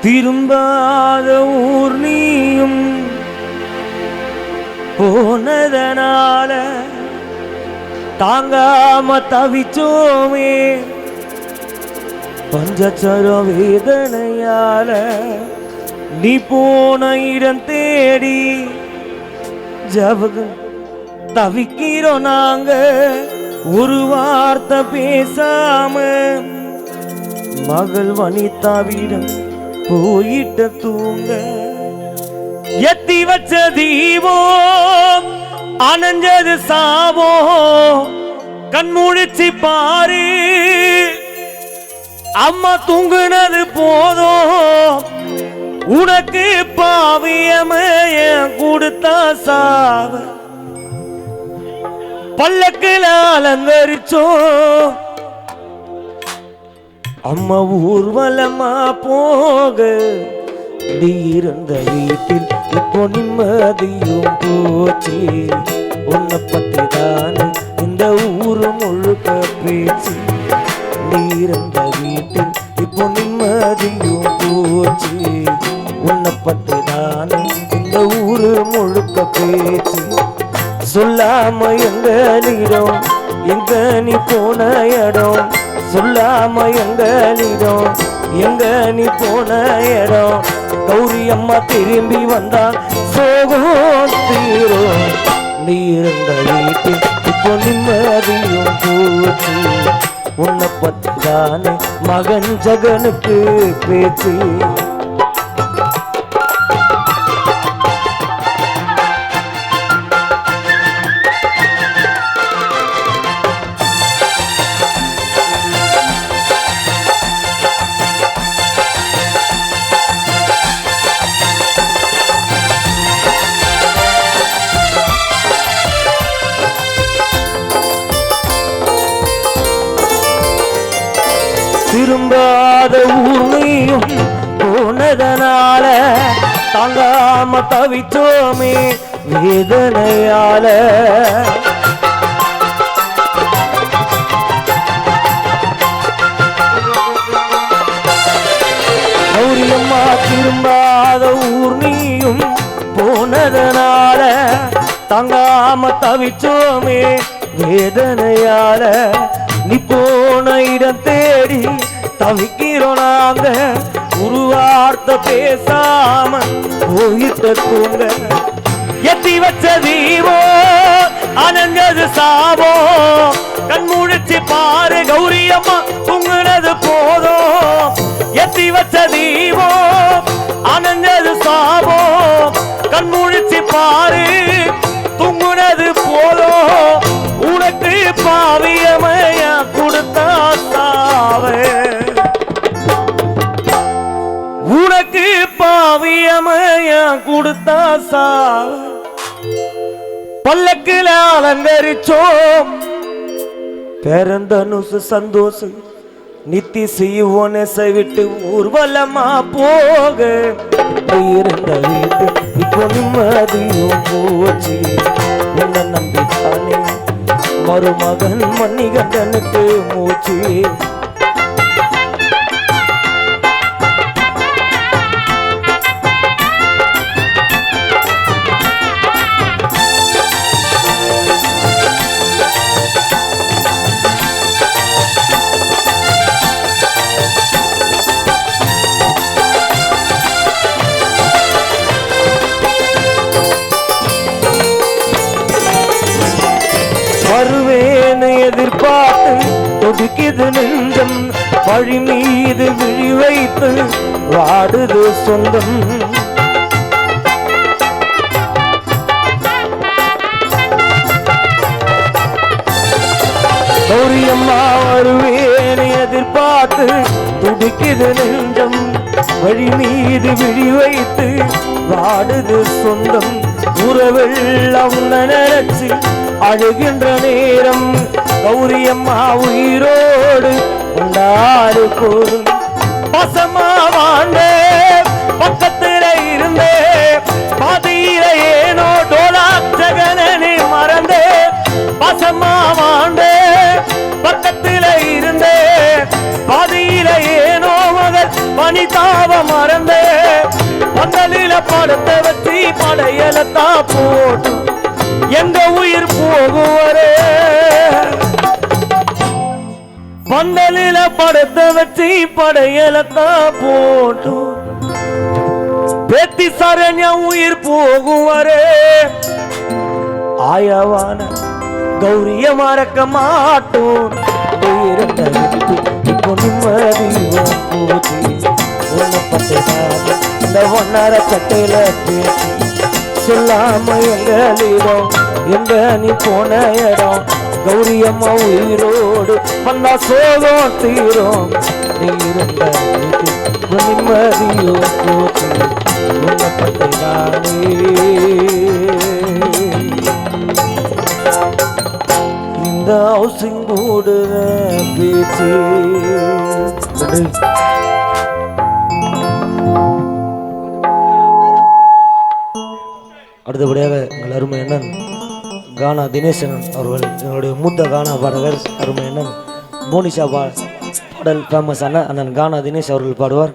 திரும்பாத ஊர் நீயும் போனதனால தாங்காம தவிச்சோமே பஞ்சச்சர வேதனையால நீ போன இடம் தேடி ஜபகம் தவிக்கிறோம் நாங்க ஒரு வார்த்தை பேசாம மகள் வனிதாவிடம் போயிட்ட தூங்க எத்தி வச்ச தீவோ அனஞ்சது சாவோ கண்முழிச்சு பாரு அம்மா தூங்குனது போதும் உனக்கு பாவியமைய கொடுத்தா சாவ பல்லக்குல அலங்கரிச்சோ அம்மா ஊர்வலமா போக நீ இருந்த வீட்டில் இப்போ நிம்மதியும் போச்சு உன்னை பத்தி தானே இந்த ஊரு முழுக்க பேச்சு நீ இருந்த வீட்டில் இப்போ நிம்மதியும் போச்சு உன்னை பத்தி தானே இந்த ஊரு முழுக்க பேச்சு சொல்லாம எங்க நீடம் எங்க நீ போன இடம் சொல்லாம எங்களிடம் எங்க நீ போன இடம் கௌரி அம்மா திரும்பி வந்தா சோகம் தீரும் நீ இருந்த வீட்டில் இப்போ நிம்மதியும் போச்சு உன்னை பத்தி தானே மகன் ஜகனுக்கு பேச்சு திரும்பாத ஊர்னியும் போனதனால தாங்காம தவிச்சோமே வேதனையால கௌரியம்மா திரும்பாத ஊர்னியும் போனதனால தாங்காம தவிச்சோமே வேதனையால நீ போன இடம் தேடி தவிக்கிறோம் நாங்க ஒரு வார்த்தை பேசாம போயிட்ட தூங்க எத்தி வச்ச தீவோ அனஞ்சது சாவோ கண்முழிச்சு பாரு கௌரியம்மா தூங்குனது போதும் எத்தி வச்ச தீவோ அனஞ்சது சாவோ கண்முழிச்சு பாரு தூங்குனது போதும் உனக்கு பாவியமையா கொடுத்தா சாவே உனக்கு பாவியமையா கொடுத்தா சாவே பல்லக்குல அலங்கரிச்சோம் பேரந்தனுசு சந்தோஷம் நித்தி செய்வோனே விட்டு ஊர்வலமா போக இருந்த வீட்டு இப்போ நிம்மதியும் போச்சு உன்னை நம்பித்தானே மருமகன் மணிகண்டனுக்கு மூச்சு வருவேன்னு எதிர்பார்த்து துடிக்குது நெஞ்சம் வழி மீது விழி வைத்து வாடுது சொந்தம் கௌரியம்மா வருவேன்னு எதிர்பார்த்து துடிக்குது நெஞ்சம் வழி மீது விழி வைத்து வாடுது சொந்தம் உறவெல்லாம் நினைச்சு அழுகின்ற நேரம் கௌரியம்மா உயிரோடு கொண்டாடு போதும் பசமா வாழ்ந்தே பக்கத்துல இருந்தே பாதியில ஏனோ டோலா ஜகனனை மறந்தே பசமா வாழ்ந்தே பக்கத்துல இருந்தே பாதியில ஏனோ மகள் வனிதாவ மறந்தே படத்தை வச்சு படையலத்தான் போட்டு எங்க உயிர் போகுவரே பந்தலில படத்தை வச்சு படையலத்தான் போட்டு பேத்தி சரண்யா உயிர் போகுவரே ஆயவான கௌரிய மறக்க மாட்டோம் இப்போ நிம்மதியும் போச்சு இந்த ஒன்னர சட்டையில பேசி சொல்லாம எங்களிடம் எங்க நீ போன இடம் கௌரியம்மா உயிரோடு வந்தா சோகம் தீரும் நீ இருந்த நிம்மதியோ போச்சு உன்னப்பட்டுதானே இந்த ஹவுசிங் போர்டு பேச்சு அடுத்தபடியாக எங்கள் அருமை அண்ணன் கானா தினேசன் அவர்கள் எங்களுடைய மூத்த கானா பாடகர் அருமை அண்ணன் மோனிஷா பாடல் ஃபேமஸ் அண்ணன் கானா தினேஷ் அவர்கள் பாடுவார்.